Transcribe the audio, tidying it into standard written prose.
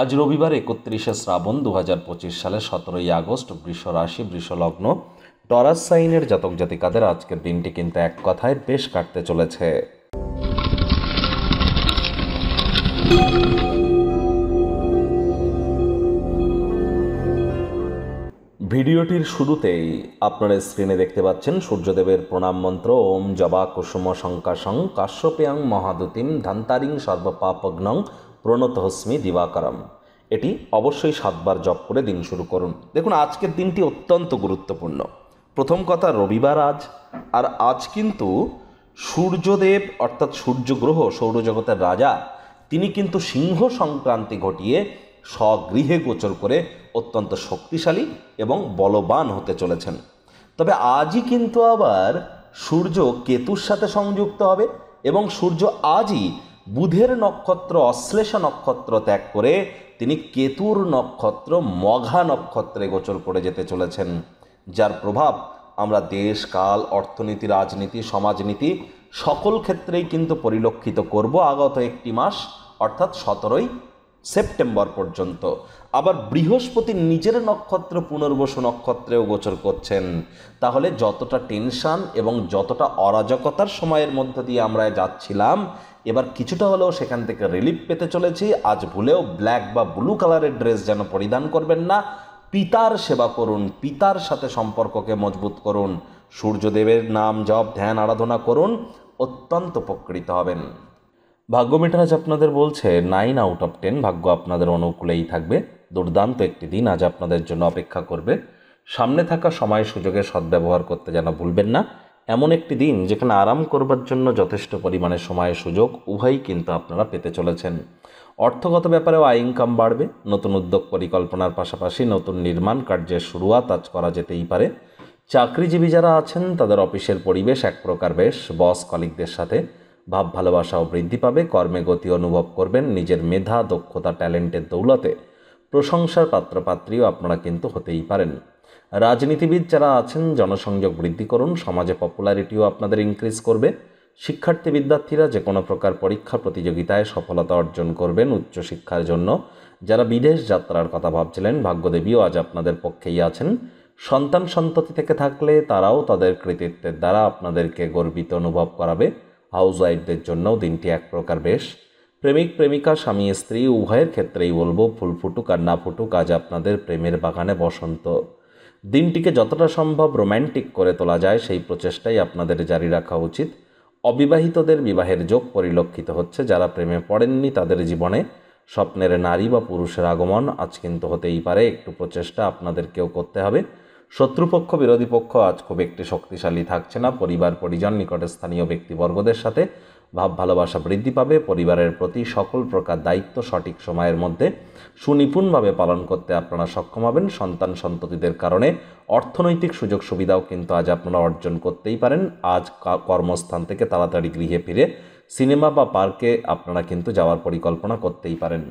আজ রবিবার ৩১শে শ্রাবণ ২০২৫ সালে ১৭ই আগস্ট। বৃষ রাশি, বৃষ লগ্ন, টরাস সাইনের জাতক জাতিকাদের আজকের দিনটি কিন্তু এক কথায় বেশ কাটতে চলেছে। ভিডিওটির শুরুতেই আপনারা স্ক্রিনে দেখতে পাচ্ছেন সূর্যদেবের প্রণাম মন্ত্র ওম জবা কুসুম শঙ্কাশং কাশ্যপেয়ং মহাদুতিম ধান্তারিং সর্বপাপগ্নং প্রণতহস্মি দিবাকরম। এটি অবশ্যই 7 বার জপ করে দিন শুরু করুন। দেখুন, আজকের দিনটি অত্যন্ত গুরুত্বপূর্ণ। প্রথম কথা, রবিবার আজ, আর আজ কিন্তু সূর্যদেব অর্থাৎ সূর্যগ্রহ, সৌরজগতের রাজা, তিনি কিন্তু সিংহ সংক্রান্তি ঘটিয়ে স্বগৃহে গোচর করে অত্যন্ত শক্তিশালী এবং বলবান হতে চলেছেন। তবে আজই কিন্তু আবার সূর্য কেতুর সাথে সংযুক্ত হবে এবং সূর্য আজই বুধের নক্ষত্র অশ্লেষা নক্ষত্র ত্যাগ করে তিনি কেতুর নক্ষত্র মঘা নক্ষত্রে গোচর করে যেতে চলেছেন, যার প্রভাব আমরা দেশ, কাল, অর্থনীতি, রাজনীতি, সমাজনীতি সকল ক্ষেত্রেই কিন্তু পরিলক্ষিত করব আগত একটি মাস, অর্থাৎ 17ই সেপ্টেম্বর পর্যন্ত। আবার বৃহস্পতি নিজের নক্ষত্র পুনর্বসু নক্ষত্রেও গোচর করছেন। তাহলে যতটা টেনশন এবং যতটা অরাজকতার সময়ের মধ্য দিয়ে আমরা যাচ্ছিলাম, এবার কিছুটা হলেও সেখান থেকে রিলিফ পেতে চলেছি। আজ ভুলেও ব্ল্যাক বা ব্লু কালারের ড্রেস যেন পরিধান করবেন না। পিতার সেবা করুন, পিতার সাথে সম্পর্ককে মজবুত করুন, সূর্যদেবের নাম জপ ধ্যান আরাধনা করুন, অত্যন্ত উপকৃত হবেন। ভাগ্যমিটার আজ আপনাদের বলছে 9 আউট অফ 10, ভাগ্য আপনাদের অনুকূলেই থাকবে। দুর্দান্ত একটি দিন আজ আপনাদের জন্য অপেক্ষা করবে। সামনে থাকা সময় সুযোগের সদ্ব্যবহার করতে যেন ভুলবেন না। এমন একটি দিন যেখানে আরাম করবার জন্য যথেষ্ট পরিমাণে সময় সুযোগ উভয়ই কিন্তু আপনারা পেতে চলেছেন। অর্থগত ব্যাপারেও আয় ইনকাম বাড়বে। নতুন উদ্যোগ পরিকল্পনার পাশাপাশি নতুন নির্মাণ কার্যের শুরুয়াত আজ করা যেতেই পারে। চাকরিজীবী যারা আছেন তাদের অফিসের পরিবেশ এক প্রকার বেশ। বস কলিগদের সাথে ভাব ভালোবাসাও বৃদ্ধি পাবে। কর্মে গতি অনুভব করবেন। নিজের মেধা, দক্ষতা, ট্যালেন্টের দৌলতে প্রশংসার পাত্রপাত্রীও আপনারা কিন্তু হতেই পারেন। রাজনীতিবিদ যারা আছেন জনসংযোগ বৃদ্ধি করুন। সমাজে পপুলারিটিও আপনাদের ইনক্রিজ করবে। শিক্ষার্থী বিদ্যার্থীরা যে কোনো প্রকার পরীক্ষা প্রতিযোগিতায় সফলতা অর্জন করবেন। উচ্চশিক্ষার জন্য যারা বিদেশ যাত্রার কথা ভাবছিলেন, ভাগ্যদেবীও আজ আপনাদের পক্ষেই আছেন। সন্তান সন্ততি থেকে থাকলে তারাও তাদের কৃতিত্বের দ্বারা আপনাদেরকে গর্বিত অনুভব করাবে। হাউস ওয়াইফদের জন্যও দিনটি এক প্রকার বেশ। প্রেমিক প্রেমিকা, স্বামী স্ত্রী উভয়ের ক্ষেত্রেই বলবো, ফুল ফুটুক আর না ফুটুক, আজ আপনাদের প্রেমের বাগানে বসন্ত। দিনটিকে যতটা সম্ভব রোম্যান্টিক করে তোলা যায় সেই প্রচেষ্টাই আপনাদের জারি রাখা উচিত। অবিবাহিতদের বিবাহের যোগ পরিলক্ষিত হচ্ছে। যারা প্রেমে পড়েননি তাদের জীবনে স্বপ্নের নারী বা পুরুষের আগমন আজ কিন্তু হতেই পারে। একটু প্রচেষ্টা আপনাদেরকেও করতে হবে। শত্রুপক্ষ, বিরোধী পক্ষ আজ খুব একটি শক্তিশালী থাকছে না। পরিবার, পরিজন, নিকটে স্থানীয় ব্যক্তিবর্গদের সাথে ভাব ভালোবাসা বৃদ্ধি পাবে। পরিবারের প্রতি সকল প্রকার দায়িত্ব সঠিক সময়ের মধ্যে সুনিপুণভাবে পালন করতে আপনারা সক্ষম হবেন। সন্তান সন্ততিদের কারণে অর্থনৈতিক সুযোগ সুবিধাও কিন্তু আজ আপনারা অর্জন করতেই পারেন। আজ কর্মস্থান থেকে তাড়াতাড়ি গৃহে ফিরে সিনেমা বা পার্কে আপনারা কিন্তু যাওয়ার পরিকল্পনা করতেই পারেন।